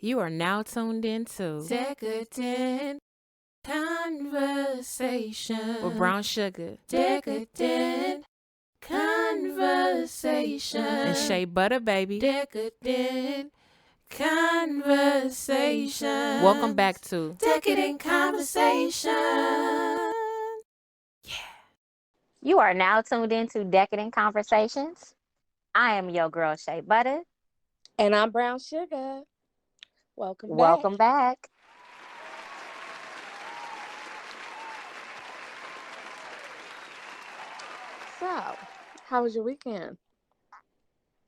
You are now tuned into Decadent Conversation with Brown Sugar. Decadent Conversation and Shea Butter, baby. Decadent Conversation. Welcome back to Decadent Conversation. You are now tuned into Decadent Conversations. I am your girl, Shea Butter. And I'm Brown Sugar. Welcome back. Welcome back. So, how was your weekend?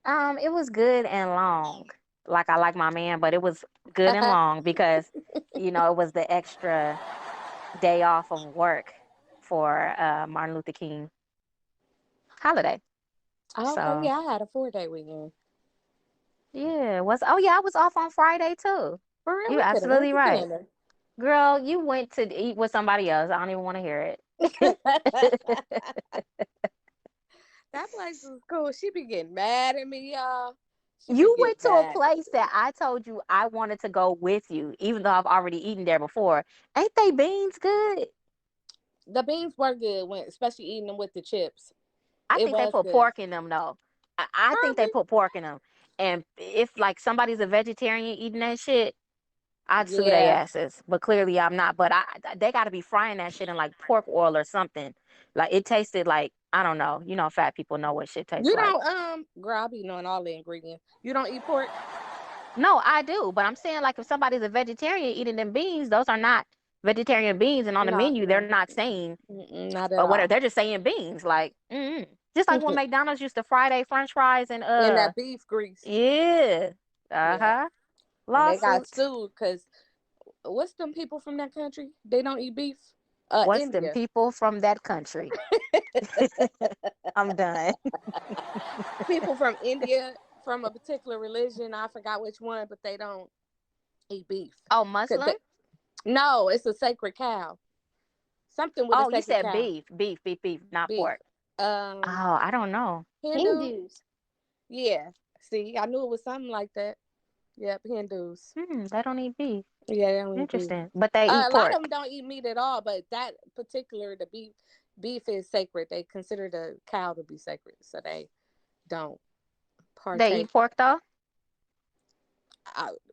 It was good and long. Like I like my man, but it was good and long because, it was the extra day off of work for Martin Luther King holiday. Okay, yeah, I had a 4-day weekend. I was off on Friday too. For real, You're we could have went absolutely right. together. Girl, you went to eat with somebody else. I don't even want to hear it. That place was cool. She be getting mad at me, y'all. You went to a place that I told you I wanted to go with you, even though I've already eaten there before. Ain't they beans good? The beans were good, especially eating them with the chips. I It think they was put good. pork in them, though. I think they Probably. put pork in them. And if, like, somebody's a vegetarian eating that shit, I'd sue their Yeah. asses. But clearly I'm not. But they got to be frying that shit in, like, pork oil or something. Like, it tasted like, I don't know. You know, fat people know what shit tastes You like. don't, girl, I be knowing all the ingredients. You don't eat pork? No, I do, but I'm saying, like, if somebody's a vegetarian eating them beans, those are not vegetarian beans, and on the menu they're not saying not at whatever. all. They're just saying beans, like just like when McDonald's used to fry their French fries and And that beef grease. Yeah. And they got Lawsuit. sued because what's them people from that country? They don't eat beef. What's them India. people from that country? I'm done. People from India, from a particular religion. I forgot which one, but they don't eat beef. Oh, Muslim? No, it's a sacred cow. Something with a sacred you said cow. beef, not Beef. pork. I don't know. Hindus. Yeah. See, I knew it was something like that. Yep, Hindus. They don't eat beef. Yeah, they don't eat Interesting. beef. But they eat a pork. lot of them don't eat meat at all, but that particular, the beef is sacred. They consider the cow to be sacred, so they don't partake. They eat pork, though?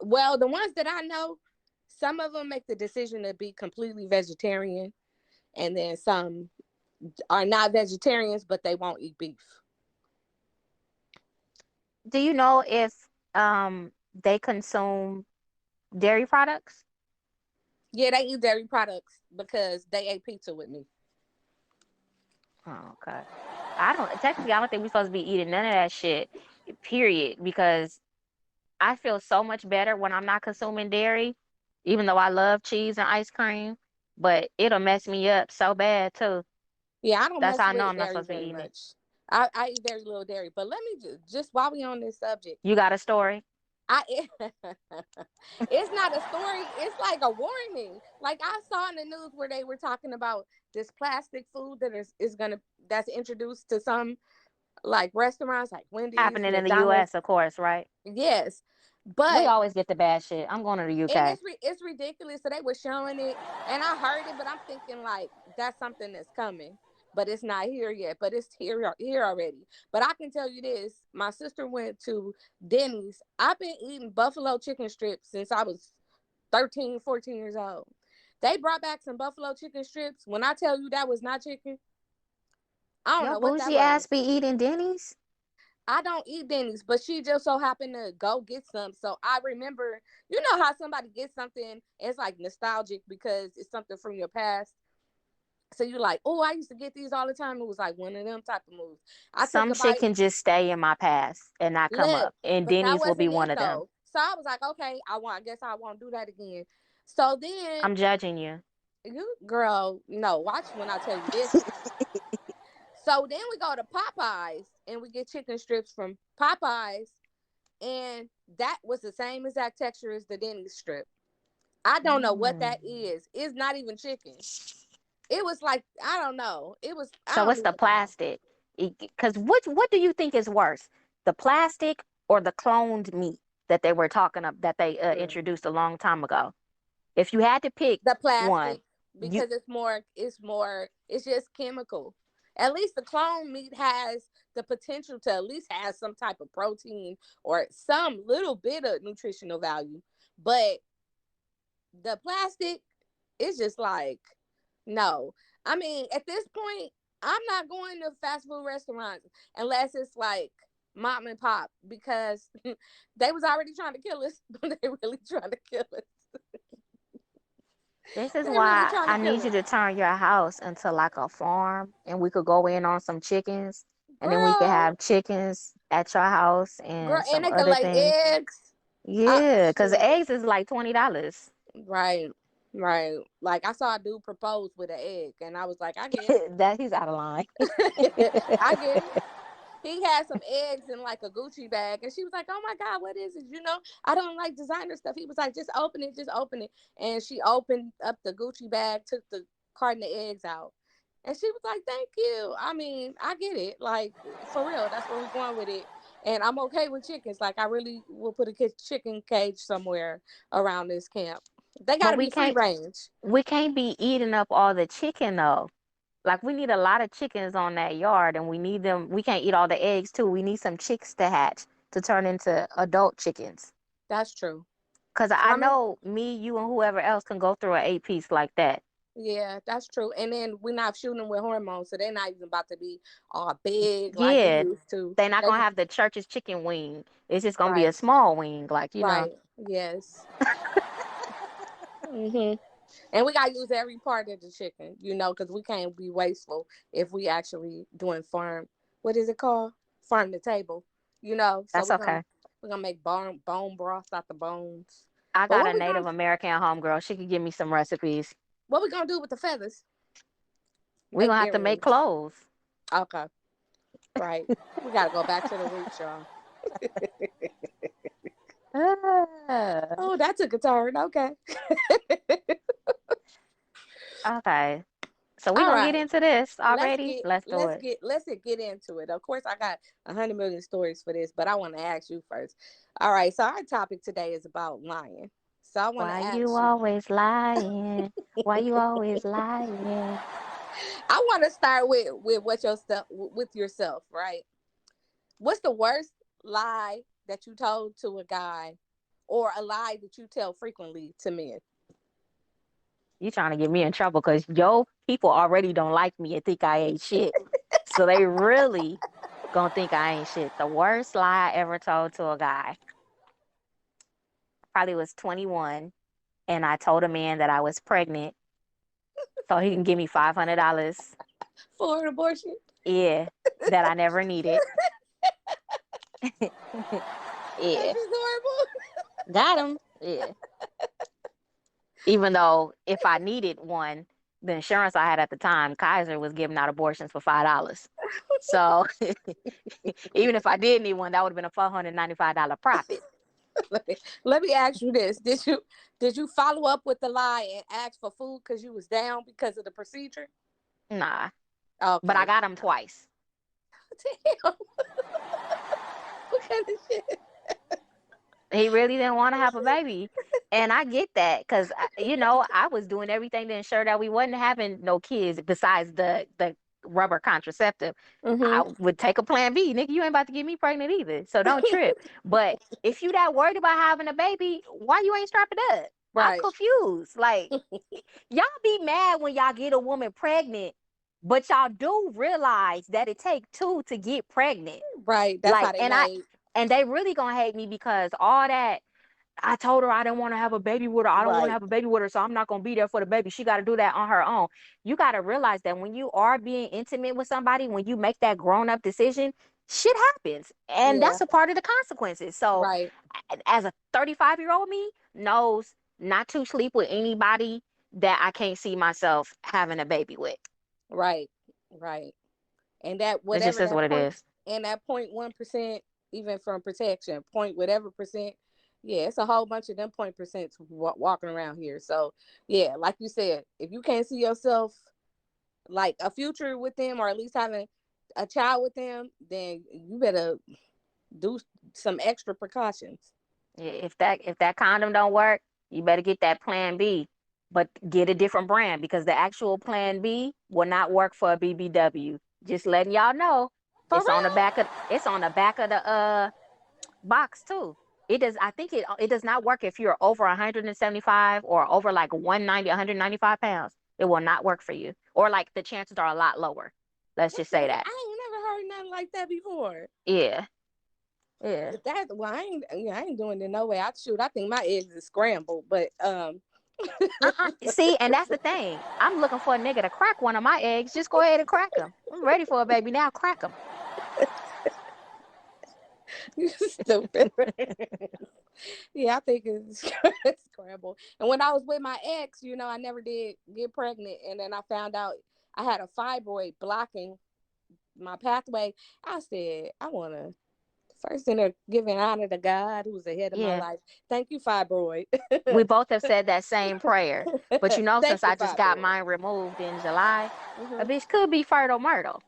Well, the ones that I know, some of them make the decision to be completely vegetarian, and then some are not vegetarians, but they won't eat beef. Do you know if they consume dairy products? Yeah, they eat dairy products because they ate pizza with me. Oh, okay. I don't think we're supposed to be eating none of that shit, period, because I feel so much better when I'm not consuming dairy, even though I love cheese and ice cream, but it'll mess me up so bad too. Yeah, I don't That's mess how I know with I'm not dairy supposed to be very eating it. much. I eat very little dairy, but let me just while we on this subject. You got a story? It's not a story. It's like a warning. Like I saw in the news where they were talking about this plastic food that that's introduced to some like restaurants like Wendy's, Happening in the McDonald's. U.S., of course, right? Yes, We but always get the bad shit. I'm going to the and UK. it's ridiculous. So they were showing it, and I heard it, but I'm thinking like that's something that's coming, but it's not here yet. But it's here already. But I can tell you this: my sister went to Denny's. I've been eating buffalo chicken strips since I was 13, 14 years old. They brought back some buffalo chicken strips. When I tell you that was not chicken, I don't Your know what that bougie was. ass be eating Denny's? I don't eat Denny's, but she just so happened to go get some. So I remember, you know how somebody gets something, it's like nostalgic because it's something from your past. So you're like, oh, I used to get these all the time. It was like one of them type of moves. I took Some a shit bite. can just stay in my past and not come Look, up, and but that Denny's will be wasn't one it of them. though. So I was like, okay, I guess I won't do that again. So then, I'm judging you. you girl, no, watch when I tell you this. So then we go to Popeyes and we get chicken strips from Popeyes, and that was the same exact texture as the Denny's strip. I don't know what that is. It's not even chicken. It was like I don't know. It was I So don't it's the even know. plastic. Because what do you think is worse, the plastic or the cloned meat? that they were talking of that they Yeah. introduced a long time ago. If you had to pick The one, plastic, you because it's just chemical. At least the clone meat has the potential to at least have some type of protein or some little bit of nutritional value. But the plastic is just like, no. I mean, at this point, I'm not going to fast food restaurants unless it's like mom and pop, because they was already trying to kill us. They really trying to kill us. this is They really why trying to I kill need you us. to turn your house into like a farm, and we could go in on some chickens, and then we could Girl, have chickens at your house girl, and and some they can other lay things. eggs. Yeah, because Shoot. eggs is like $20. Right, right. Like, I saw a dude propose with an egg, and I was like, I get That he's out of line. it. I get it. He had some eggs in like a Gucci bag, and she was like, "Oh my God, what is it? You know, I don't like designer stuff." He was like, just open it." And she opened up the Gucci bag, took the carton of eggs out, and she was like, "Thank you." I mean, I get it. Like, for real, that's where we're going with it. And I'm okay with chickens. Like, I really will put a chicken cage somewhere around this camp. They got But to be free range. we can't be eating up all the chicken though. Like we need a lot of chickens on that yard, and we need them. We can't eat all the eggs too. We need some chicks to hatch to turn into adult chickens. That's true. Cause So I I mean, know me, you, and whoever else can go through an 8 piece like that. yeah, that's true. And then we're not shooting them with hormones, so they're not even about to be all big like we Yeah, used to. they're not They gonna just, have the church's chicken wing. It's just gonna be right, a small wing, like right, yes. And we gotta use every part of the chicken, because we can't be wasteful if we actually doing farm. What is it called? Farm to table. So That's okay. we're gonna make bone broth out the bones. I But got a Native American homegirl. She could give me some recipes. what we gonna do with the feathers? We're Make gonna have to make earrings. clothes. Okay, right. We gotta go back to the roots, y'all. Ah, Oh, that took a turn. Okay. okay. So we're All gonna get right. into this Let's already. get Let's do let's it. get let's get into it. Of course, I got 100 million stories for this, but I want to ask you first. All right. So our topic today is about lying. So I want to Why you ask you. always lying? Why you always lying? I want to start with what your stuff with yourself, right? What's the worst lie that you told to a guy, or a lie that you tell frequently to men? You trying to get me in trouble because yo people already don't like me and think I ain't shit. So they really gonna think I ain't shit. The worst lie I ever told to a guy probably was 21, and I told a man that I was pregnant so he can give me $500. For an abortion? Yeah, that I never needed. That's Yeah, just horrible. got him. Yeah. Even though if I needed one, the insurance I had at the time, Kaiser was giving out abortions for $5. So even if I did need one, that would have been a $495 profit. Let me ask you this: Did you follow up with the lie and ask for food because you was down because of the procedure? Nah, but I Okay. got him twice. Damn. What kind of shit? He really didn't want to have a baby. And I get that because, I was doing everything to ensure that we wasn't having no kids besides the rubber contraceptive. I Mm-hmm. would take a plan B. Nigga, you ain't about to get me pregnant either. So don't trip. But if you that worried about having a baby, why you ain't strapping up? I'm Right. confused. Like, y'all be mad when y'all get a woman pregnant, but y'all do realize that it take two to get pregnant. Right. That's Like, how they made. and they really gonna hate me because all that I told her I didn't want to have a baby with her. I don't want to Right. have a baby with her, so I'm not gonna be there for the baby. She got to do that on her own. You got to realize that when you are being intimate with somebody, when you make that grown up decision, shit happens, and Yeah. that's a part of the consequences. So, Right. as a 35-year-old me knows not to sleep with anybody that I can't see myself having a baby with. Right. Right. And that It just whatever is that what it point, is. and that 0.1%, even from protection, point whatever percent. Yeah, it's a whole bunch of them point percents walking around here. So yeah, like you said, if you can't see yourself like a future with them, or at least having a child with them, then you better do some extra precautions. If that condom don't work, you better get that plan B, but get a different brand because the actual plan B will not work for a BBW. Just letting y'all know. For real? It's on the back of the box too. It does. I think it does not work if you're over 175 or over like 190, 195 pounds. It will not work for you, or like the chances are a lot lower. Let's just say Okay, that. I ain't never heard nothing like that before. Yeah, yeah. That well, I ain't doing it no way. I think my eggs is scrambled, but See, and that's the thing. I'm looking for a nigga to crack one of my eggs. Just go ahead and crack them. I'm ready for a baby now. Crack them. you stupid. Yeah, I think it's scrambled. And when I was with my ex, I never did get pregnant, and then I found out I had a fibroid blocking my pathway. I said, I want to first in there giving honor to God who's ahead of my Yeah. life. Thank you, fibroid. We both have said that same prayer. But Thank since you, I just got fibroid. mine removed in July, a Hmm. bitch could be fertile myrtle.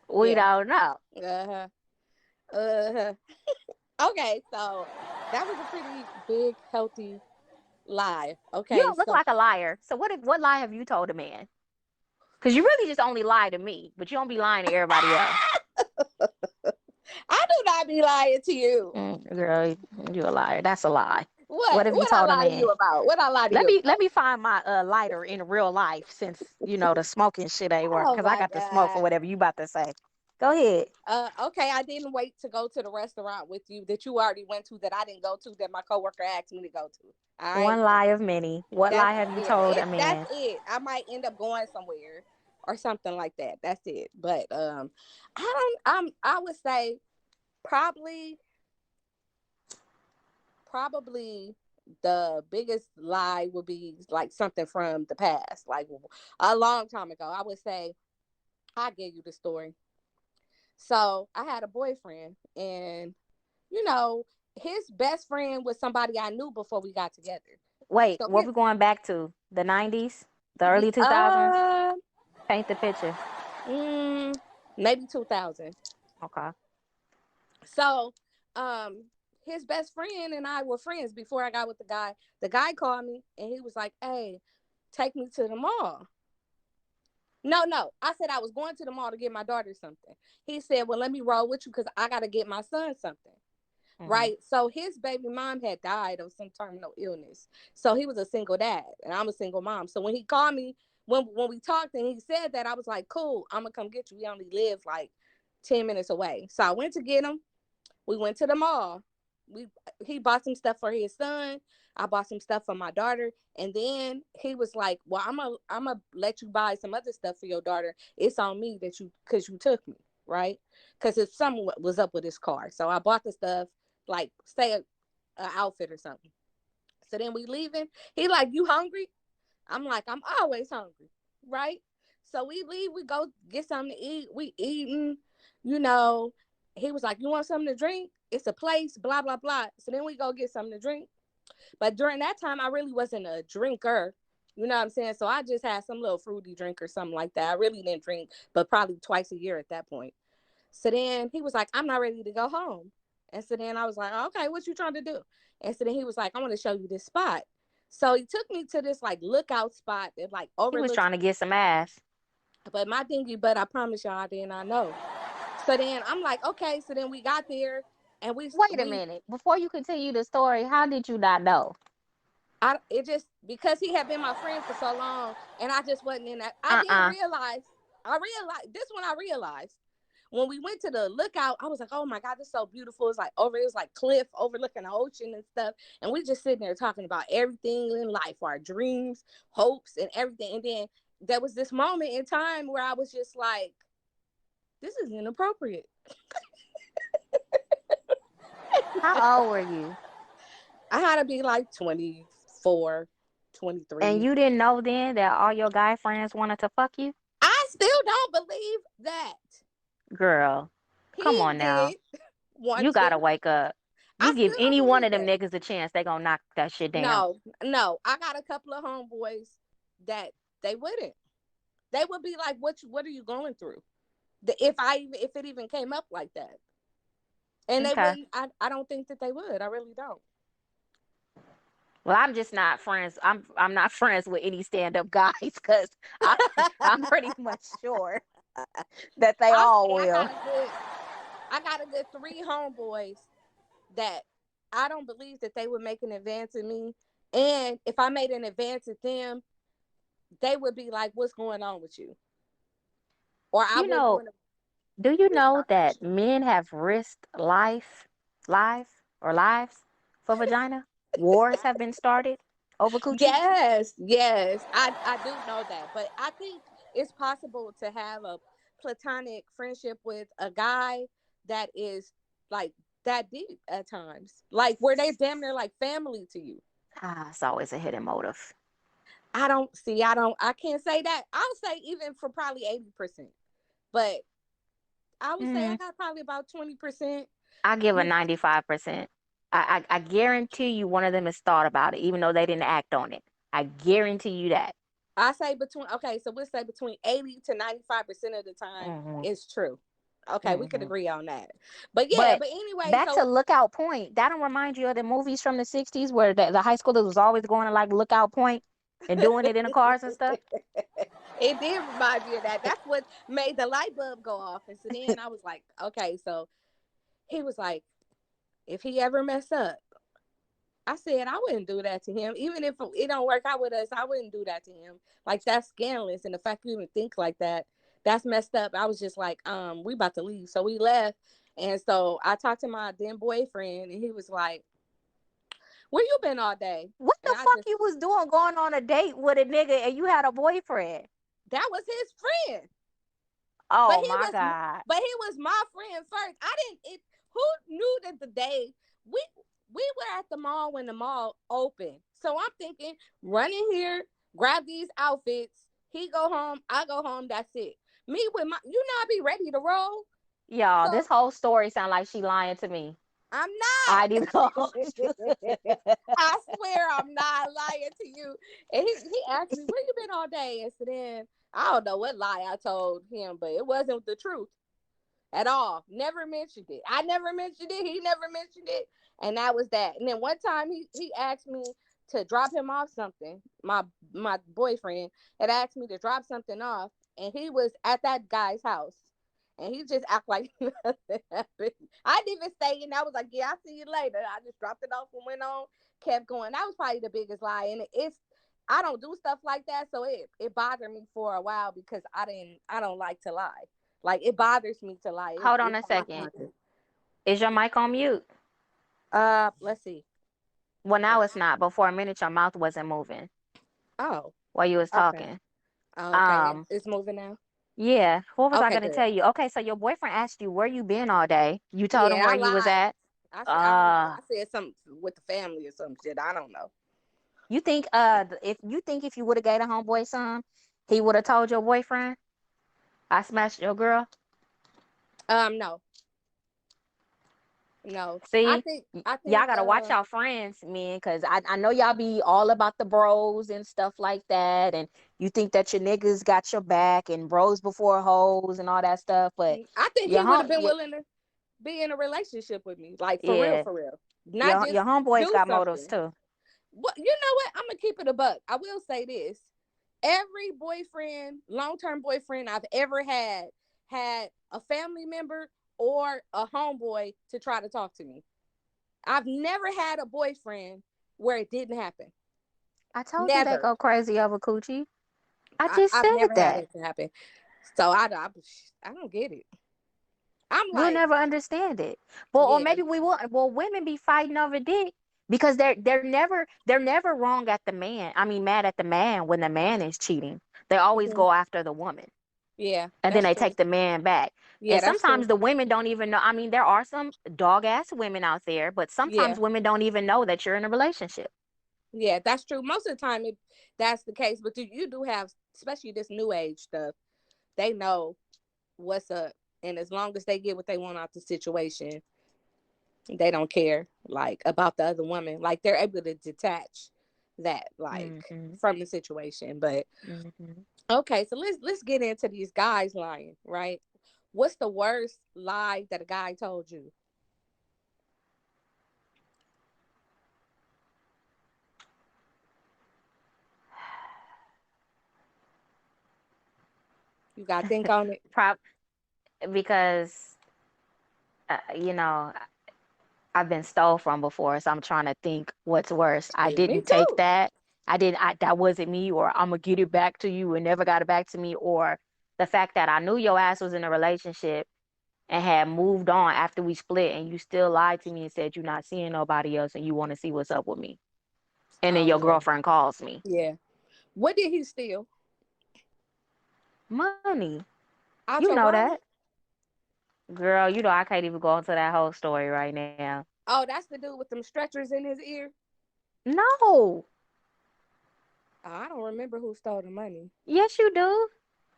We Yeah. don't know. Uh-huh. Uh-huh. Okay, so that was a pretty big, healthy lie. You Okay, don't look so like a liar. So what lie have you told a man? Because you really just only lie to me, but you don't be lying to everybody else. I do not be lying to you. Girl, you a liar. That's a lie. What? What have you What I told a lie to man? you about? What I lie to Let you me let about? me find my lighter in real life since the smoking shit ain't work. Oh Cause I my got to smoke for God. whatever you about to say. Go ahead. Okay, I didn't wait to go to the restaurant with you that you already went to that I didn't go to that my coworker asked me to go to. All right. One lie of many. What That's lie have you it. told a That's man? it. I might end up going somewhere or something like that. That's it. But I don't I would say probably probably the biggest lie would be like something from the past, like a long time ago. I would say I gave you the story. So I had a boyfriend, and you know, his best friend was somebody I knew before we got together. Wait, So what we going back to? The 90s? The yeah, early 2000s? Paint the picture. mm, maybe 2000. Okay. So, um, his best friend and I were friends before I got with the guy. The guy called me and he was like, "Hey, take me to the mall." No, no. I said I was going to the mall to get my daughter something. He said, "Well, let me roll with you because I got to get my son something." Hmm. Right. So his baby mom had died of some terminal illness. So he was a single dad and I'm a single mom. So when he called me, when we talked and he said that, I was like, cool, I'm gonna come get you. We only live like 10 minutes away. So I went to get him. We went to the mall. We He bought some stuff for his son. I bought some stuff for my daughter. And then he was like, well, I'm gonna let you buy some other stuff for your daughter. It's on me that you because you took me, right? Because if something was up with his car. So I bought the stuff, like say a outfit or something. So then we leaving. He like, you hungry? I'm like, I'm always hungry, right? So we leave, we go get something to eat. We eating, you know. He was like, you want something to drink? It's a place, blah, blah, blah. So then we go get something to drink. But during that time, I really wasn't a drinker. You know what I'm saying? So I just had some little fruity drink or something like that. I really didn't drink, but probably twice a year at that point. So then he was like, I'm not ready to go home. And so then I was like, okay, what you trying to do? And so then he was like, I want to show you this spot. So he took me to this like lookout spot that like He was overlooks, trying to get some ass. but my dingy butt, I promise y'all, I did not know. So then I'm like, okay. So then we got there and Wait a we minute. Before you continue the story, how did you not know? I it just because he had been my friend for so long and I just wasn't in that. I didn't Uh-uh. realize. I realized this one. I realized when we went to the lookout, I was like, "Oh my God, this is so beautiful!" It's like it was like cliff overlooking the ocean and stuff, and we just sitting there talking about everything in life, our dreams, hopes, and everything. And then there was this moment in time where I was just like, "This is inappropriate." How old were you? I had to be like 24, And 23. you didn't know then that all your guy friends wanted to fuck you? I still don't believe that. Girl, come He on now. did want You gotta to. wake up. I You give still don't any one believe of them that. niggas a chance, they gonna knock that shit down. No, no. I got a couple of homeboys that they wouldn't. They would be like, what are you going through? If it even came up like that. And they Okay. wouldn't I don't think that they would. I really don't. Well, I'm just not friends. I'm not friends with any stand-up guys because I'm pretty much sure that they I'll all say will. I got a good 3 homeboys that I don't believe that they would make an advance in me. And if I made an advance at them, they would be like, "What's going on with you?" Or I You wouldn't know, want to do you risk know our that friendship. men have risked lives for vagina? Wars have been started over coochie. Yes, yes, I do know that, but I think it's possible to have a platonic friendship with a guy that is like that deep at times, like where they damn near like family to you. Ah, it's always a hidden motive. I don't see. I can't say that. I'll say even for probably 80%, but I would say I Mm, got probably about 20%. I give a You, 95%. I guarantee you one of them has thought about it, even though they didn't act on it. I guarantee you that. I say between okay, so we'll say between 80 to 95% of the time Hmm. is true. Okay, we could Hmm. agree on that. But yeah, But but anyway, back to so Lookout Point, that don't remind you of the movies from the 60s where the high schoolers was always going to like Lookout Point and doing it in the cars and stuff? it did remind me of that. That's what made the light bulb go off. And so then I was like, okay, so he was like, if he ever mess up, I said I wouldn't do that to him. Even if it don't work out with us, I wouldn't do that to him. Like that's scandalous. And the fact you even think like that, that's messed up. I was just like, we about to leave. So we left. And so I talked to my then boyfriend and he was like, where you been all day? What And the I fuck just you was doing going on a date with a nigga and you had a boyfriend? that was his friend. But Oh he my was God. my friend first. I didn't it who knew that the day we we were at the mall when the mall opened. So I'm thinking, run in here, grab these outfits, he go home, I go home, that's it. Me with my I be ready to roll. Y'all, this So whole story sound like she lying to me. I'm I not. didn't even know. I swear I'm not lying to you. And he asked me, where you been all day? And so then I don't know what lie I told him, but it wasn't the truth at all. Never mentioned it. I never mentioned it. He never mentioned it. And that was that. And then one time he asked me to drop him off something. My boyfriend had asked me to drop something off, and he was at that guy's house. And he just act like nothing happened. I didn't even stay in. I was like, yeah, I'll see you later. I just dropped it off and went on, kept going. That was probably the biggest lie. And it's I don't do stuff like that. So it bothered me for a while because I don't like to lie. Like it bothers me to lie. Hold on It's a on my second. conscience. Is your mic on mute? Let's see. Well, now it's not. But for a minute, your mouth wasn't moving Oh, while you was okay. talking. Oh, okay. Um, It's moving now. yeah. What was I Okay, gonna good. tell you? Okay, so your boyfriend asked you where you been all day. You told him Yeah, where I you was lied. at. I said I don't know. Uh, I said something with the family or some shit. I don't know. you think if you would have gave a homeboy some, he would have told your boyfriend, I smashed your girl. No, no. See, I y'all think gotta watch y'all friends, man, because I know y'all be all about the bros and stuff like that, and you think that your niggas got your back and bros before hoes and all that stuff, but I think your he would home, have been willing to be in a relationship with me, like for real, yeah, for real. Not your just homeboys do got motives something. too. What you know what? I'm gonna keep it a buck. I will say this. Every boyfriend, long-term boyfriend I've ever had a family member or a homeboy to try to talk to me. I've never had a boyfriend where it didn't happen. I told you they Never. go crazy over coochie. I just I've said never had that. it to happen. So I don't get it. I'm We'll like, never understand it. Well, or yeah, maybe we will. Well, women be fighting over dick because they're never wrong at the man. I mean, mad at the man when the man is cheating. They always mhm, go after the woman, yeah, and then that's they true. take the man back. Yeah, And that's sometimes true. the women don't even know. I mean, there are some dog ass women out there, but Yeah, sometimes women don't even know that you're in a relationship. yeah, that's true. Most of the time, that's the case. But you do have, especially this new age stuff. They know what's up, and as long as they get what they want out the situation, they don't care like about the other woman. Like they're able to detach that like Hmm. from the situation. But Hmm. okay, so let's get into these guys lying, right? What's the worst lie that a guy told you? You got to think on it. Prop because you know, I've been stole from before, so I'm trying to think what's worse. I Shit, me didn't take too. that. That wasn't me, or I'm gonna get it back to you and never got it back to me, or the fact that I knew your ass was in a relationship and had moved on after we split, and you still lied to me and said you're not seeing nobody else and you want to see what's up with me. And then Oh your yeah, girlfriend calls me. yeah. What did he steal? Money. You Out your know that. wallet? Girl, you know I can't even go into that whole story right now. Oh, that's the dude with them stretchers in his ear. No. Oh, I don't remember who stole the money. Yes, you do.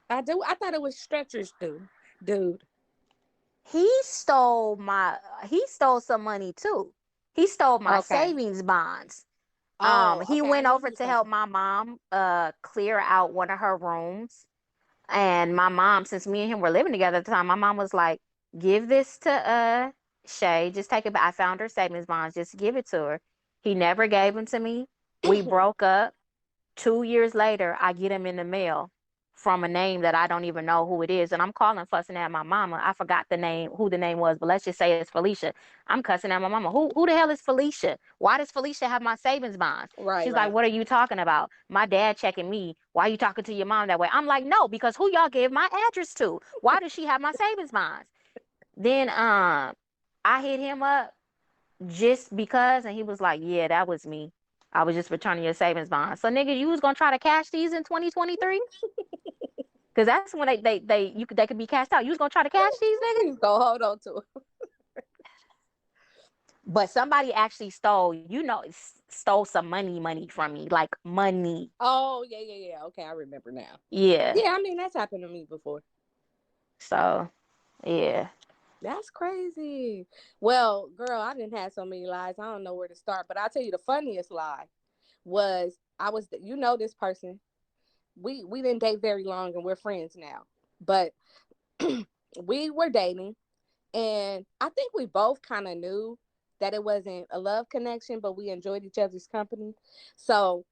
I do. I thought it was stretchers, dude. He stole some money too. He stole my Okay. savings bonds. Oh, He okay. I went knew over you was to gonna help say. my mom clear out one of her rooms. And my mom, since me and him were living together at the time, my mom was like, give this to Shay. Just take it back. I found her savings bonds. Just give it to her. He never gave them to me. We broke up. 2 years later, I get him in the mail from a name that I don't even know who it is. And I'm calling fussing at my mama. I forgot the name, who the name was, but let's just say it's Felicia. I'm cussing at my mama. Who the hell is Felicia? Why does Felicia have my savings bonds? Right, She's like, right. what are you talking about? My dad checking me. Why are you talking to your mom that way? I'm like, no, because who y'all gave my address to? Why does she have my savings bonds? Then I hit him up just because, and he was like, yeah, that was me. I was just returning your savings bonds. So nigga, you was gonna try to cash these in 2023? Because that's when they could be cashed out. You was gonna try to cash these, nigga? He's gonna hold on to it. But somebody actually stole, stole some money from me, like money. Oh, yeah, yeah, yeah. Okay, I remember now. Yeah. Yeah, I mean that's happened to me before. So yeah. That's crazy. Well, girl, I didn't have so many lies. I don't know where to start, but I'll tell you the funniest lie was I was you know this person. We didn't date very long and we're friends now. But we were dating and I think we both kind of knew that it wasn't a love connection, but we enjoyed each other's company. So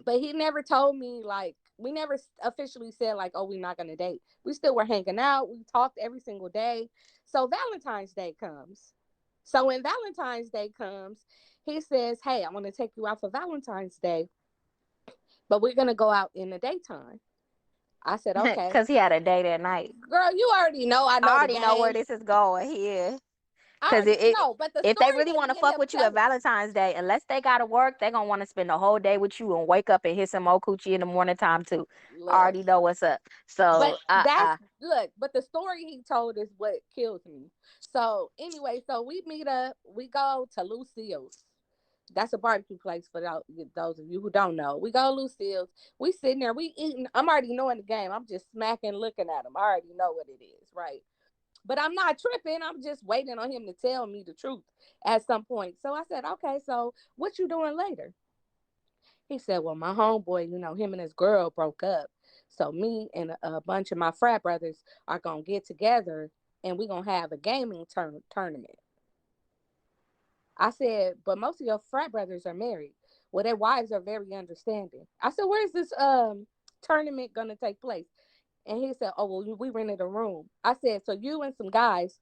but he never told me like we never officially said like, oh, we're not gonna date. We still were hanging out. We talked every single day. So Valentine's Day comes. So when Valentine's Day comes, he says, hey, I want to take you out for Valentine's Day, but we're gonna go out in the daytime. I said, okay. Cause he had a date at night. Girl, you already know I I know the already know where game. this is going here. I Cause already know, but the if they story really that want to me and fuck him with you at telling. Valentine's Day, unless they gotta work, they're gonna want to spend the whole day with you and wake up and hit some old coochie in the morning time too. I Look, already know what's up. but So that's look, but the story he told is what kills me. So anyway, so we meet up, we go to Lucille's. That's a barbecue place for those of you who don't know. We go to Lucille's. We sitting there, we eating. I'm already knowing the game. I'm just smacking, looking at him. I already know what it is, right? But I'm not tripping. I'm just waiting on him to tell me the truth at some point. So I said, okay, so what you doing later? He said, well, my homeboy, him and his girl broke up. So me and a bunch of my frat brothers are going to get together and we're going to have a gaming tournament. I said, but most of your frat brothers are married. Well, their wives are very understanding. I said, where's this tournament going to take place? And he said, oh, well, we rented a room. I said, so you and some guys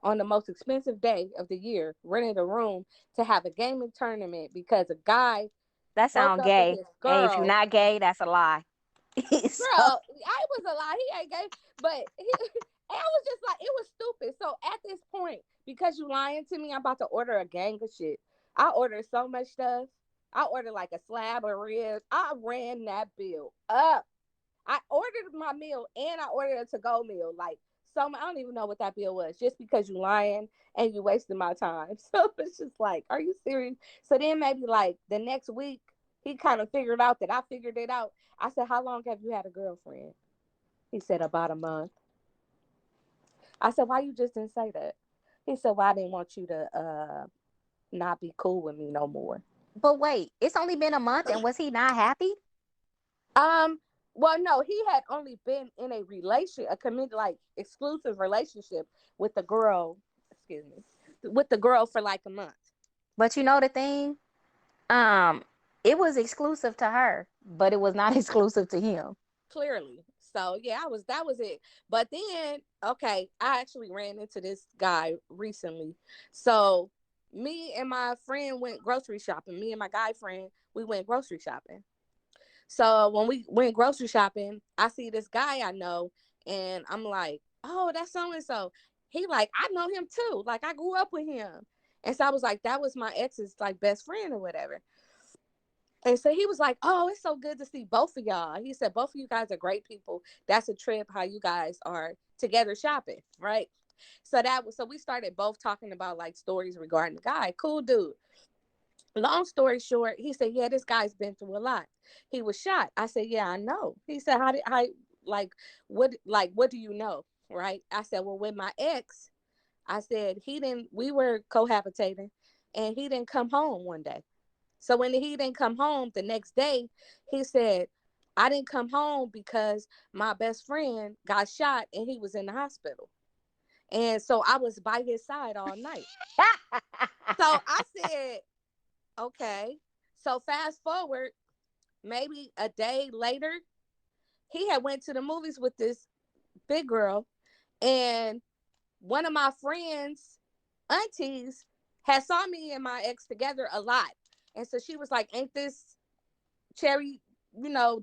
on the most expensive day of the year rented a room to have a gaming tournament because a guy that broke sound up with gay. his And if you're girl. not gay, that's a lie. So Girl, I was a lie. He ain't gay, but I was just like, it was stupid. So at this point, because you lying to me, I'm about to order a gang of shit. I ordered so much stuff. I ordered like a slab of ribs. I ran that bill up. I ordered my meal and I ordered a to-go meal. Like, so I don't even know what that bill was, just because you lying and you wasting my time. So it's just like, are you serious? So then maybe like the next week, he kind of figured out that I figured it out. I said, how long have you had a girlfriend? He said, about a month. I said, why you just didn't say that? He said, well, I didn't want you to not be cool with me no more. but wait, it's only been a month and was he not happy? Um, well, no, he had only been in a a committed, like, exclusive relationship with the girl, excuse me, with the girl for like a month. But you know the thing? Um, it was exclusive to her, but it was not exclusive to him. Clearly. So yeah, that was it. But then, okay, I actually ran into this guy recently. So me and my friend went grocery shopping. Me and my guy friend, we went grocery shopping. So when we went grocery shopping, I see this guy I know, and I'm like, oh, that's so and so. He like, I know him too. Like I grew up with him. And so I was like, that was my ex's like best friend or whatever. And so he was like, oh, it's so good to see both of y'all. He said, both of you guys are great people. That's a trip how you guys are together shopping, right? So we started both talking about like stories regarding the guy. Cool dude. Long story short, he said, yeah, this guy's been through a lot. He was shot. I said, yeah, I know. He said, like, what do you know? Right? I said, well, with my ex, I said, we were cohabitating and he didn't come home one day. So when he didn't come home the next day, he said, I didn't come home because my best friend got shot and he was in the hospital. And so I was by his side all night. So I said, okay. So fast forward, maybe a day later, he had went to the movies with this big girl, and one of my friends' aunties had saw me and my ex together a lot. And so she was like, ain't this Cherry,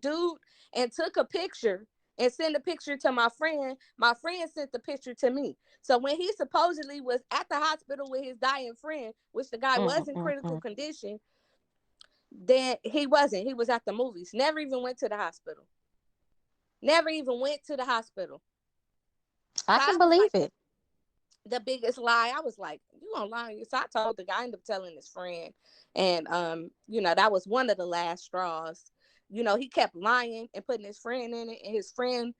dude? And took a picture and sent a picture to my friend. My friend sent the picture to me. So when he supposedly was at the hospital with his dying friend, which the guy was in critical condition, then he wasn't. He was at the movies. Never even went to the hospital. Never even went to the hospital. I So I can was believe like, it. the biggest lie. I was like, you gonna lie? So I told the guy, I ended up telling his friend. And that was one of the last straws. He kept lying and putting his friend in it. And his friend,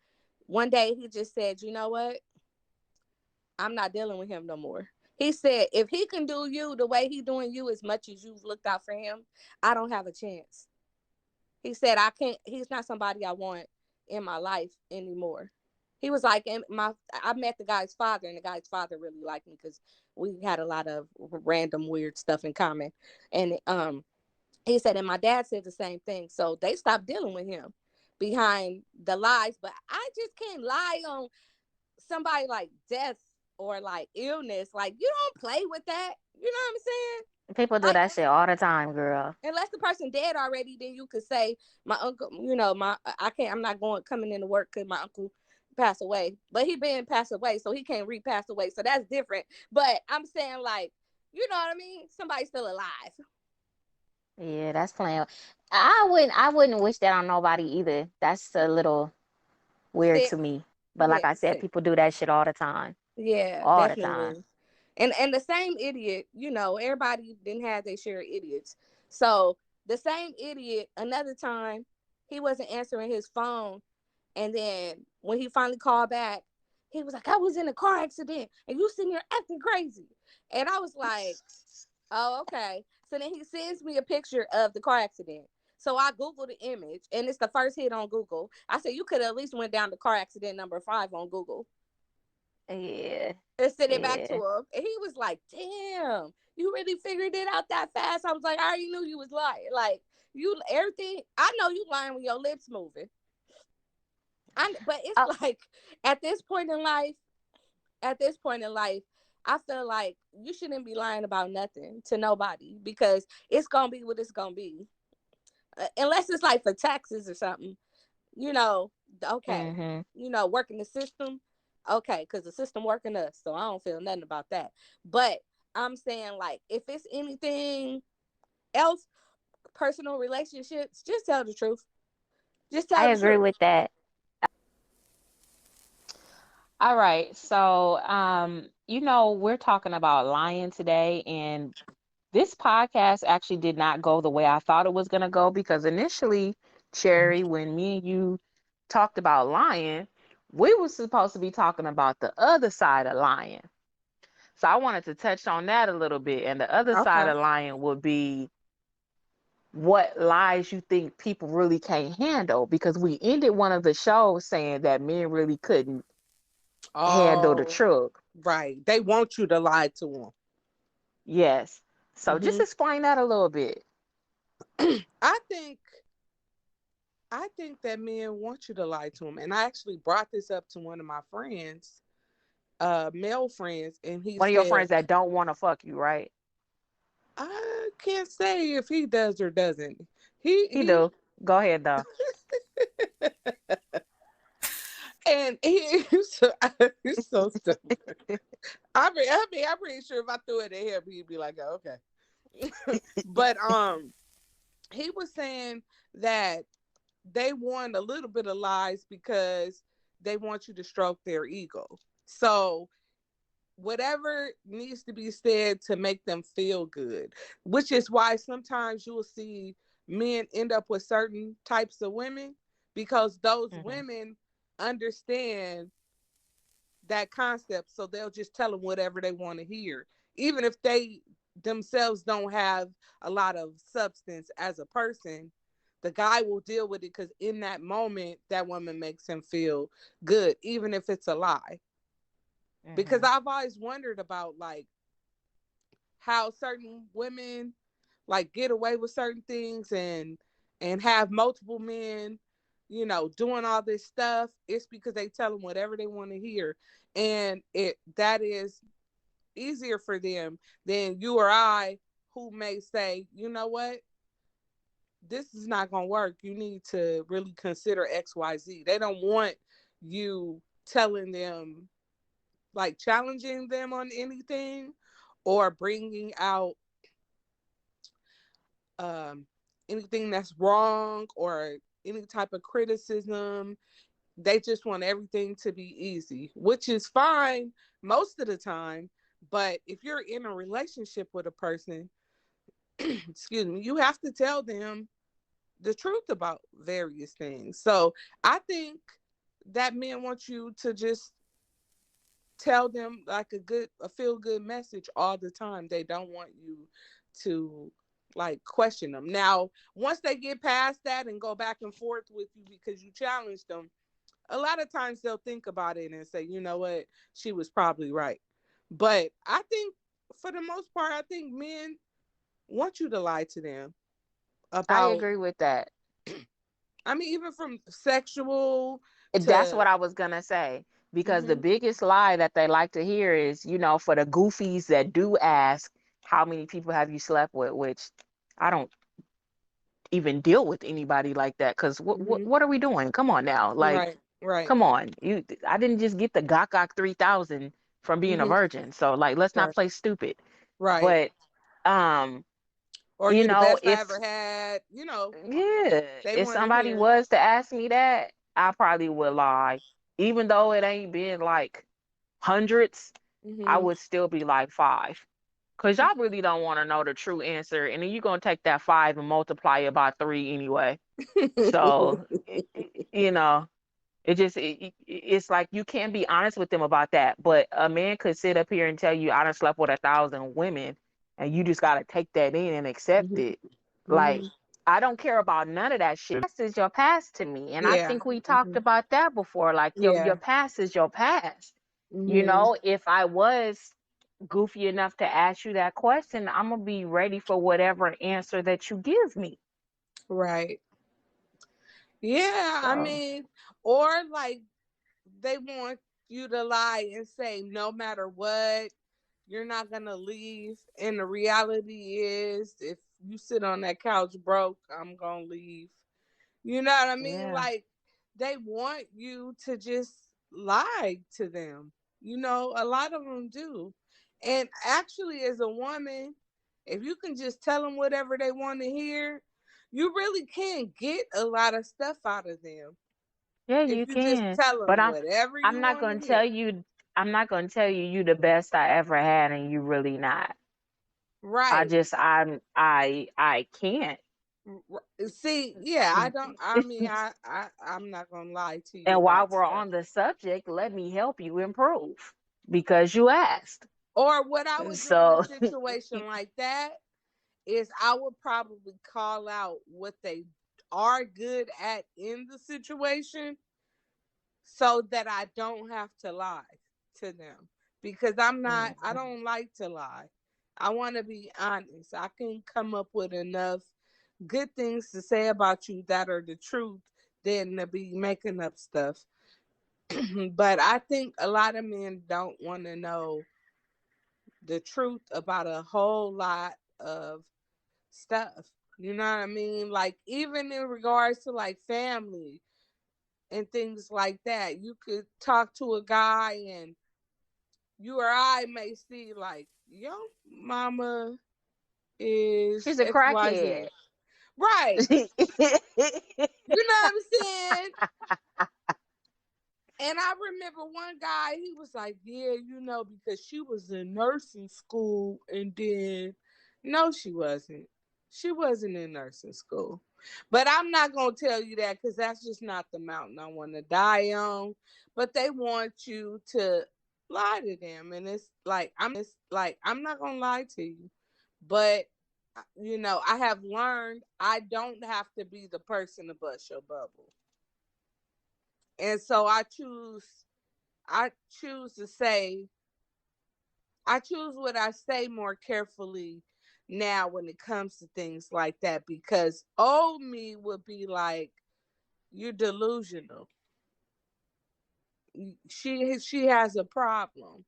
one day he just said, you know what? I'm not dealing with him no more. He said, if he can do you the way he doing you as much as you've looked out for him, I don't have a chance. He said, he's not somebody I want in my life anymore. He was like, I met the guy's father, and the guy's father really liked me because we had a lot of random weird stuff in common. And he said, and my dad said the same thing. So they stopped dealing with him behind the lies. But I just can't lie on somebody like death or like illness. Like, you don't play with that. You know what I'm saying? People do Like, that shit all the time, girl. unless the person dead already, then you could say my uncle. I can't. I'm not coming into work because my uncle passed away. But he been passed away, so he can't re-pass away. So that's different. But I'm saying, like, you know what I mean? Somebody's still alive. Yeah, that's playing. I wouldn't wish that on nobody either. That's a little weird Sick. to me. But Yeah, like I said, sick. people do that shit all the time. Yeah, All the time. definitely. And the same idiot, everybody didn't have their share of idiots. So the same idiot, another time, he wasn't answering his phone. And then when he finally called back, he was like, I was in a car accident and you sitting here acting crazy. And I was like, oh, okay. So then he sends me a picture of the car accident. So I Googled the image and it's the first hit on Google. I said, you could at least went down to car accident number 5 on Google Yeah. and sent it back to Yeah. him. And he was like, damn, you really figured it out that fast? I was like, I already knew you was lying. Like, everything, I know you lying when your lips moving. But it's Oh, like at this point in life, at this point in life, I feel like you shouldn't be lying about nothing to nobody because it's gonna be what it's gonna be. Unless it's like for taxes or something, you know. Okay, mm-hmm. working the system. Okay, because the system working us, so I don't feel nothing about that. But I'm saying like if it's anything else, personal relationships, just tell the truth. Just I tell the agree truth. with that. All right. So, we're talking about lying today, and this podcast actually did not go the way I thought it was going to go because initially, Cherry, when me and you talked about lying, we were supposed to be talking about the other side of lying. So I wanted to touch on that a little bit. And the other side Okay. of lying would be what lies you think people really can't handle because we ended one of the shows saying that men really couldn't handle the Oh, truth. right. They want you to lie to them. Yes. So just Hmm explain that a little bit. I think I think that men want you to lie to them. And I actually brought this up to one of my friends, male friends, and he One of your said, friends that don't want to fuck you, right? I can't say if he does or doesn't. He He he do. Go ahead though. and he's so stupid. I'm pretty sure if I threw it at him, he'd be like, oh, okay. But he was saying that they want a little bit of lies because they want you to stroke their ego. So whatever needs to be said to make them feel good, which is why sometimes you'll see men end up with certain types of women because those Hmm. women understand that concept, so they'll just tell them whatever they want to hear, even if they themselves don't have a lot of substance as a person. The guy will deal with it because in that moment that woman makes him feel good, even if it's a lie. Because Hmm. I've always wondered about like how certain women like get away with certain things and have multiple men, doing all this stuff. It's because they tell them whatever they want to hear, and it that is easier for them than you or I, who may say, you know what, this is not going to work. You need to really consider XYZ. They don't want you telling them, like challenging them on anything or bringing out um, anything that's wrong or any type of criticism. They just want everything to be easy, which is fine most of the time. But if you're in a relationship with a person, excuse me, you have to tell them the truth about various things. So I think that men want you to just tell them like a feel good message all the time. They don't want you to like question them. Now, once they get past that and go back and forth with you because you challenged them, a lot of times they'll think about it and say, you know what, she was probably right. But I think for the most part, I think men want you to lie to them I about, agree with that. I mean, even from sexual That's to, what I was gonna say. Because the hmm biggest lie that they like to hear is, for the goofies that do ask, how many people have you slept with? Which I don't even deal with anybody like that. Cause what what hmm what are we doing? Come on now, like, right, right, come on. I didn't just get the Gok 3000 from being a hmm virgin. So like, let's not right, play stupid. right. But um, Or you the best I if ever had, yeah, they if want to somebody hear. was to ask me that, I probably would lie. Even though it ain't been like hundreds, I Hmm would still be like five. Cause y'all really don't want to know the true answer, and then you're gonna take that five and multiply it by three anyway. So, you know, it's like you can't be honest with them about that. But a man could sit up here and tell you I done slept with 1,000 women, and you just gotta take that in and accept hmm it. Like, hmm I don't care about none of that shit. Past is your past to me, and I Yeah. think we talked hmm about that before. Like, your Yeah. past is your past. hmm If I was goofy enough to ask you that question, I'm gonna be ready for whatever answer that you give me. Right. Yeah. I So mean, or like they want you to lie and say no matter what, you're not gonna leave. And the reality is, if you sit on that couch broke, I'm gonna leave. You know what I mean? yeah, Like they want you to just lie to them. A lot of them do. And actually, as a woman, if you can just tell them whatever they want to hear, you really can get a lot of stuff out of them. yeah, If you you just can. tell But them whatever I'm you not want to gonna tell hear. you. I'm not gonna tell you you the best I ever had, and you really not. Right. I can't. See, yeah, I don't. I mean, I'm not gonna lie to you And while about we're stuff. on the subject, let me help you improve because you asked. Or what I would do in a So situation like that is I would probably call out what they are good at in the situation so that I don't have to lie to them. Because I Mhm. don't like to lie. I want to be honest. I can come up with enough good things to say about you that are the truth than to be making up stuff. But I think a lot of men don't want to know the truth about a whole lot of stuff. You know what I mean? Like, even in regards to like family and things like that, you could talk to a guy and you or I may see like, yo, mama is She's a XYZ. crackhead. Right. You know what I'm saying? And I remember one guy, he was like, yeah, because she was in nursing school. And then, no, she wasn't. She wasn't in nursing school. But I'm not going to tell you that because that's just not the mountain I want to die on. But they want you to lie to them. And it's like, I'm not going to lie to you. But, I have learned I don't have to be the person to bust your bubble. And so I choose to say, I choose what I say more carefully now when it comes to things like that, because old me would be like, you're delusional. She has a problem,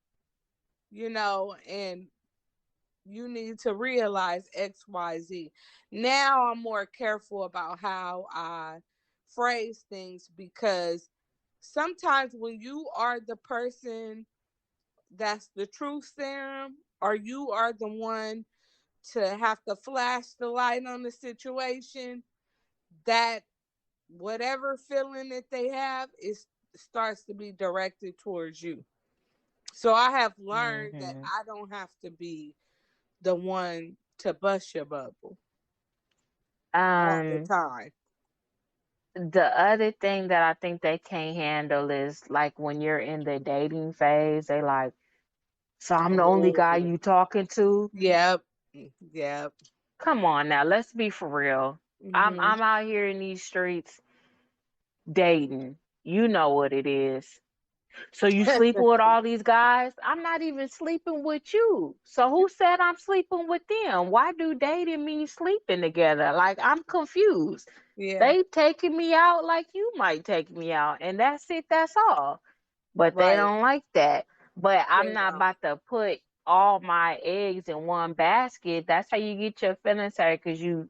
and you need to realize XYZ. Now I'm more careful about how I phrase things, because sometimes when you are the person that's the truth serum, or you are the one to have to flash the light on the situation, that whatever feeling that they have is starts to be directed towards you. So I have learned that Hmm. I don't have to be the one to bust your bubble all the Um, time. the other thing that I think they can't handle is like when you're in the dating phase, they like, so I'm the only guy Oh, you talking to. yep, yep. Come on now, let's be for real. Hmm. I'm out here in these streets dating. You know what it is. So you sleeping with all these guys? I'm not even sleeping with you. So who said I'm sleeping with them? Why do dating mean sleeping together? Like, I'm confused. Yeah, They taking me out like you might take me out, and that's it, that's all. But they right. don't like that. But I'm They not don't. about to put all my eggs in one basket. That's how you get your feelings hurt, because you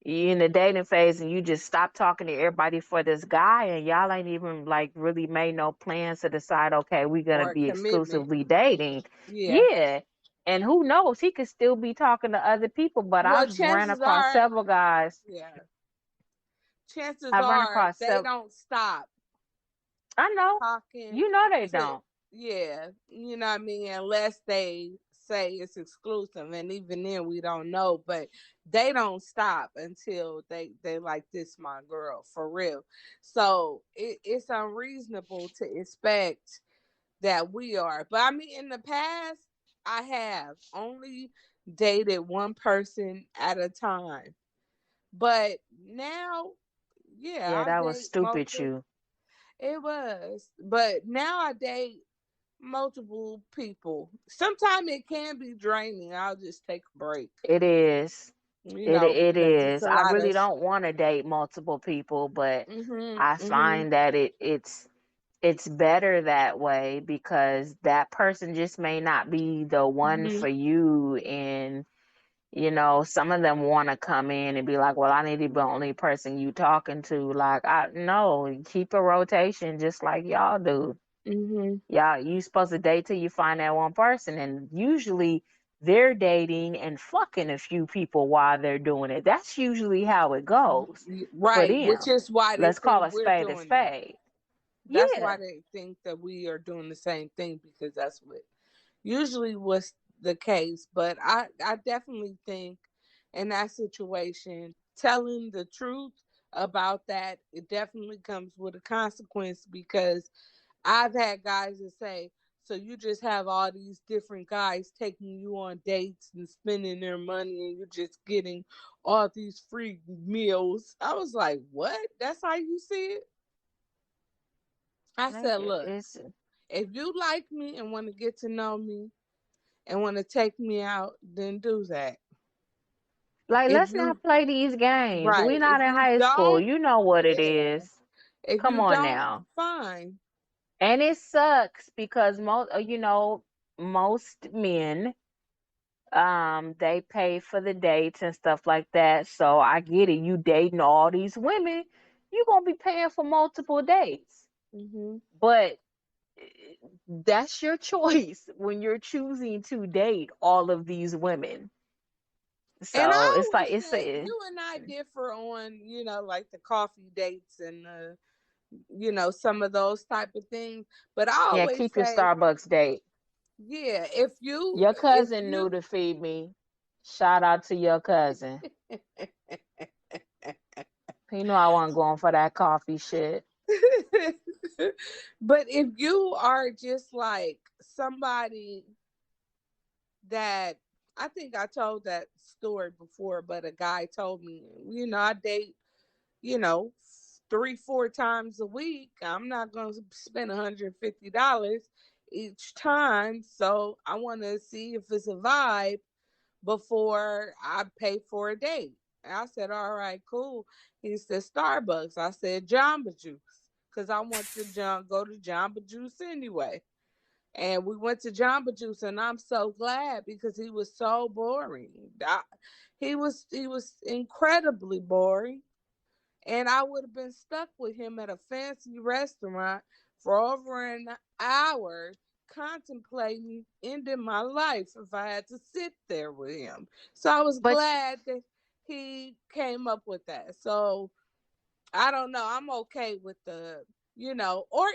in the dating phase and you just stop talking to everybody for this guy, and y'all ain't even like really made no plans to decide, okay, we're gonna Or be commitment. exclusively dating. Yeah. Yeah. And who knows, he could still be talking to other people. But Well, I've ran chances across are, several guys. yeah. Chances I've run are across they several. don't stop I know. talking You know they to, don't. yeah, you know what I mean, unless they say it's exclusive, and even then we don't know, but they don't stop until they like, this my girl for real. So it's unreasonable to expect that we are. But I mean, in the past, I have only dated one person at a time. But now, yeah, Yeah, I that was date stupid, multiple. you. It was. But now I date multiple people. Sometimes it can be draining. I'll just take a break, It is. It because it's is. a I lot really of. don't want to date multiple people, but Mhm. I Mhm. find that it's better that way, because that person just may not be the one Mhm. for you. And some of them want to come in and be like, well, I need to be the only person you talking to. Like, I no, keep a rotation just like y'all do. Mhm. Y'all, you supposed to date till you find that one person, and usually they're dating and fucking a few people while they're doing it. That's usually how it goes for Right, which them. is why they Let's call think a we're spade a doing that. spade. That's Yeah. why they think that we are doing the same thing, because that's what usually was the case. But I definitely think in that situation, telling the truth about that, it definitely comes with a consequence, because I've had guys that say, so you just have all these different guys taking you on dates and spending their money, and you're just getting all these free meals. I was like, what? That's how you see it? I Like, said, look, it's if you like me and want to get to know me and want to take me out, then do that. like, If let's you not play these games. We Right, if not in you high school. don't, You know what it yeah, is. If Come you on don't, now. fine. And it sucks because most men, they pay for the dates and stuff like that. So I get it. You dating all these women, you're gonna be paying for multiple dates. Hmm. But that's your choice when you're choosing to date all of these women. And So I it's like always it's said a you and I differ on, like the coffee dates and some of those type of things. But I yeah, always keep your say, Starbucks date. yeah, if you Your if cousin knew you to feed me. Shout out to your cousin. He knew I wasn't going for that coffee shit. but if you are just like somebody that I think I told that story before, but a guy told me, I date, you know, 3, 4 times a week. I'm not going to spend $150 each time. So I want to see if it's a vibe before I pay for a date. And I said, all right, cool. He said, Starbucks. I said, Jamba Juice. Because I want to go to Jamba Juice anyway. And we went to Jamba Juice, and I'm so glad because he was so boring. He was incredibly boring, and I would have been stuck with him at a fancy restaurant for over an hour contemplating ending my life if I had to sit there with him. So I was But glad that he came up with that. So I don't know. I'm okay with or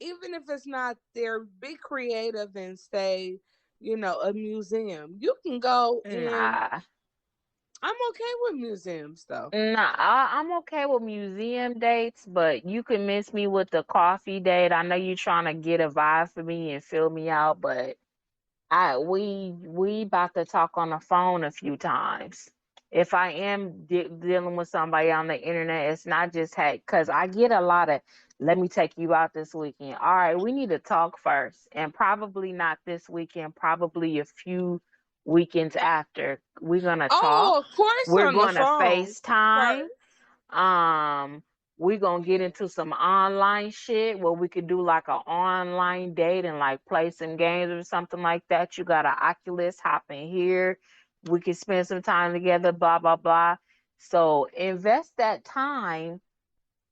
even if it's not there, be creative and say, a museum. You can go in. nah, I'm okay with museums though. nah, I'm okay with museum dates, but you can miss me with the coffee date. I know you're trying to get a vibe for me and fill me out, but we about to talk on the phone a few times. If I am dealing with somebody on the internet, it's not just hey, because I get a lot of let me take you out this weekend. All right, we need to talk first, and probably not this weekend. Probably a few weekends after. We're gonna talk. Oh, of course We're on the gonna phone FaceTime. first. um, we gonna get into some online shit where we could do like an online date and like play some games or something like that. You got an Oculus, hop in here. We can spend some time together, blah blah blah. So invest that time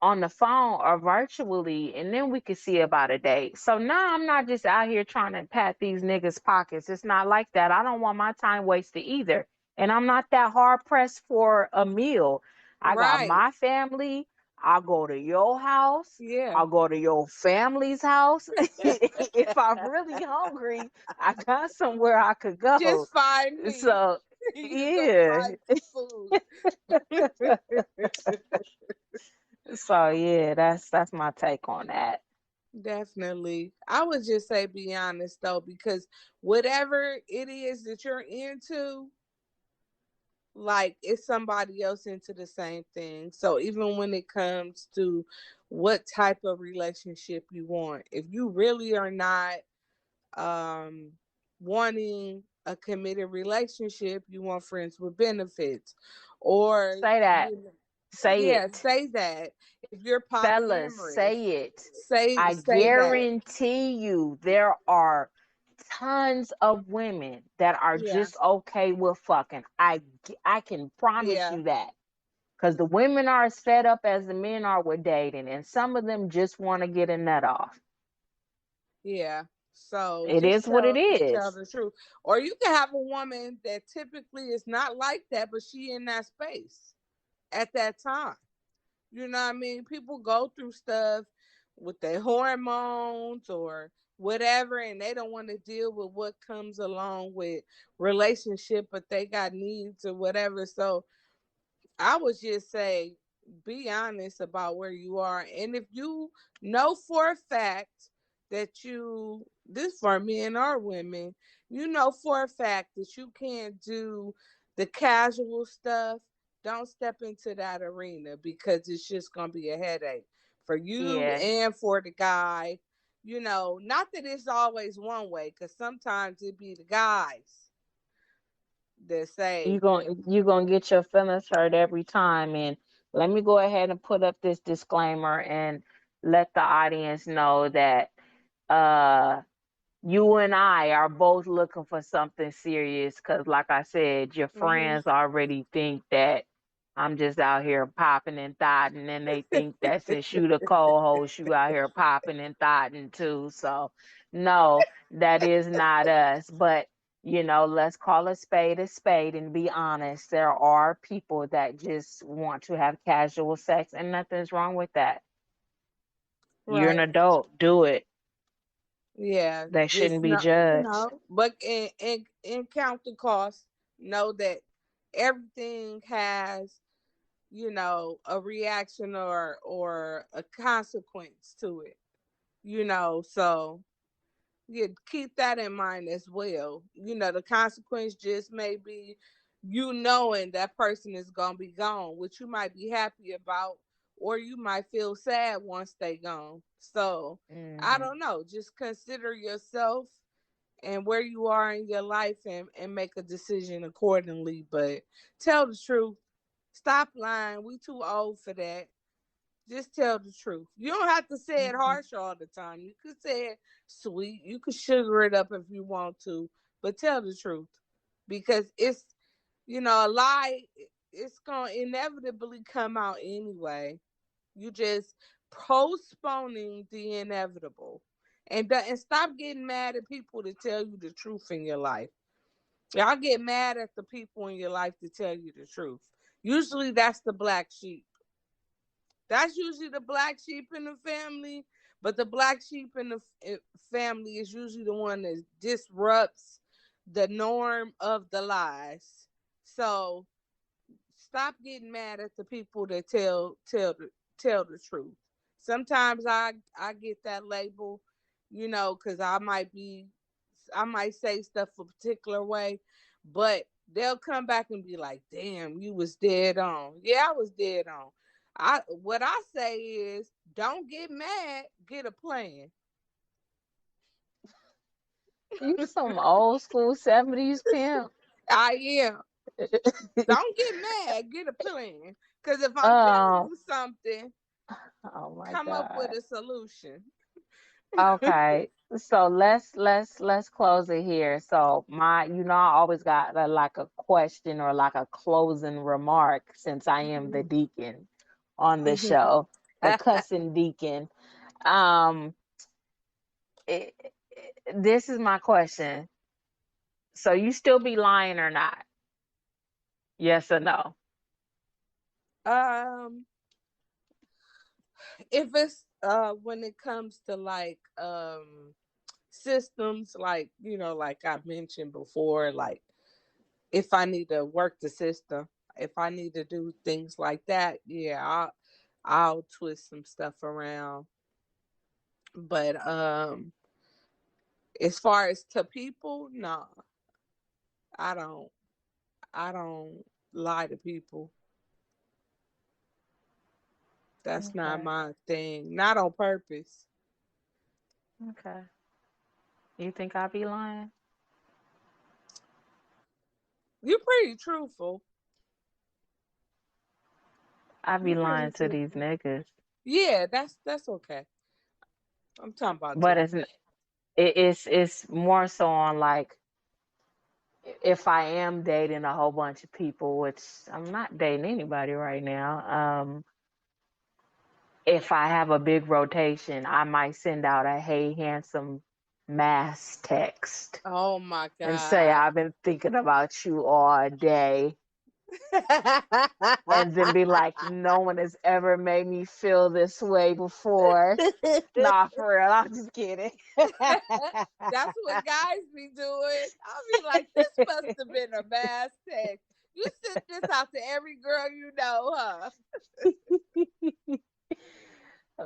on the phone or virtually, and then we could see about a date. So now I'm not just out here trying to pat these niggas' pockets. It's not like that. I don't want my time wasted either. And I'm not that hard pressed for a meal. I got Right. my family. I'll go to your house. Yeah. I'll go to your family's house. If I'm really hungry, I got somewhere I could go. Just find me. So, You go yeah. find some food. So yeah, that's my take on that. Definitely. I would just say be honest though, because whatever it is that you're into, like it's somebody else into the same thing. So even when it comes to what type of relationship you want, if you really are not um wanting a committed relationship, you want friends with benefits, or Say that. Say yeah, it. say that. If you're Fellas, polyamorous, say it. say I say that. guarantee you there are tons of women that are Yeah. just okay with fucking. I can promise Yeah. you that. Because the women are as fed up as the men are with dating, and some of them just want to get a nut off. Yeah. So It just is what it tell is. the truth. Or you can have a woman that typically is not like that, but she in that space at that time. You know what I mean? People go through stuff with their hormones or whatever, and they don't want to deal with what comes along with relationship, but they got needs or whatever. So I would just say be honest about where you are. And if you know for a fact that this for men or women, you know for a fact that you can't do the casual stuff, don't step into that arena because it's just going to be a headache for you Yeah. and for the guy. Not that it's always one way, because sometimes it be the guys that you say, going you gonna get your feelings hurt every time, and let me go ahead and put up this disclaimer and let the audience know that uh you and I are both looking for something serious because, like I said, your Hmm. friends already think that I'm just out here popping and thotting, and they think that since you the co-host, you out here popping and thotting too. So, no, that is not us. But let's call a spade and be honest. There are people that just want to have casual sex, and nothing's wrong with that. You're an Right. adult, do it. Yeah. They Just shouldn't be not, judged. but and count the cost. Know that everything has, a reaction or a consequence to it. So yeah, keep that in mind as well. The consequence just may be you knowing that person is gonna be gone, which you might be happy about, or you might feel sad once they gone. So I Hmm. don't know. Just consider yourself and where you are in your life and make a decision accordingly. But tell the truth. Stop lying. We too old for that. Just tell the truth. You don't have to say it Mhm. harsh all the time. You could say it sweet. You could sugar it up if you want to, but tell the truth because a lie. It's gonna inevitably come out anyway. You just postponing the inevitable, and stop getting mad at people to tell you the truth in your life. Y'all get mad at the people in your life to tell you the truth. Usually, that's the black sheep. That's usually the black sheep in the family, but the black sheep in the family is usually the one that disrupts the norm of the lies. So stop getting mad at the people that tell the truth. Sometimes I get that label, because I might say stuff a particular way, but they'll come back and be like, "Damn, you was dead on." Yeah, I was dead on. What I say is, don't get mad, get a plan. You some old school 70s pimp. I am. Don't get mad, get a plan. Cause if I'm telling um, you something, oh my come up with God. a solution. Okay. So let's close it here. So I always got like a question or like a closing remark since I am the deacon on the Mhm. show, the cussing deacon. Um, this is my question. So you still be lying or not? Yes or no? um, if it's when it comes to like systems, like like I mentioned before, like if I need to work the system, if I need to do things like that, yeah, I'll twist some stuff around. But as far as to people, no, I don't. I don't lie to people. That's not Okay. my thing. Not on purpose. Okay. You think I be lying? You're pretty truthful. I be You're pretty lying to these truthful. niggas. Yeah, that's okay. I'm talking about to But you. it's more so on like if I am dating a whole bunch of people, which I'm not dating anybody right now. If I have a big rotation, I might send out a hey handsome mass text Oh my and say god. I've been thinking about you all day. And then be like, no one has ever made me feel this way before. Nah, for real, I'm just kidding. That's what guys be doing. I'll be like, this must have been a mass text. You sent this out to every girl you know, huh?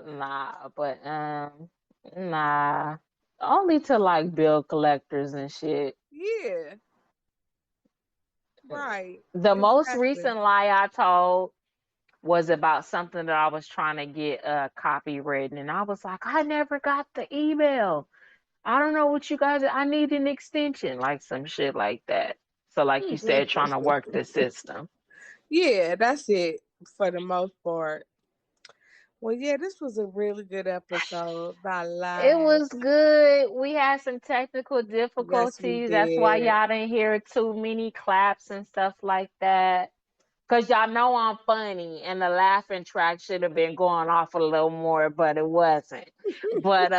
Nah, but nah. Only to like bill collectors and shit. Yeah, right. The most Exactly. recent lie I told was about something that I was trying to get copywritten, and I was like, I never got the email. I don't know what you guys. I need an extension, like some shit like that. So, like you said, trying to work the system. Yeah, that's it. for the most part. Well, yeah, this was a really good episode about It lies. was good. We had some technical Yes, we difficulties. That's why did. y'all didn't hear too many claps and stuff like that. Cause y'all know I'm funny, and the laughing track should have been going off a little more, but it wasn't. But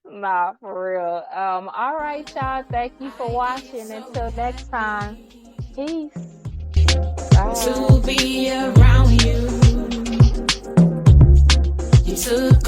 nah, for real. All right, y'all. Thank you for watching. Until next time. Peace. Bye. to be around you. You took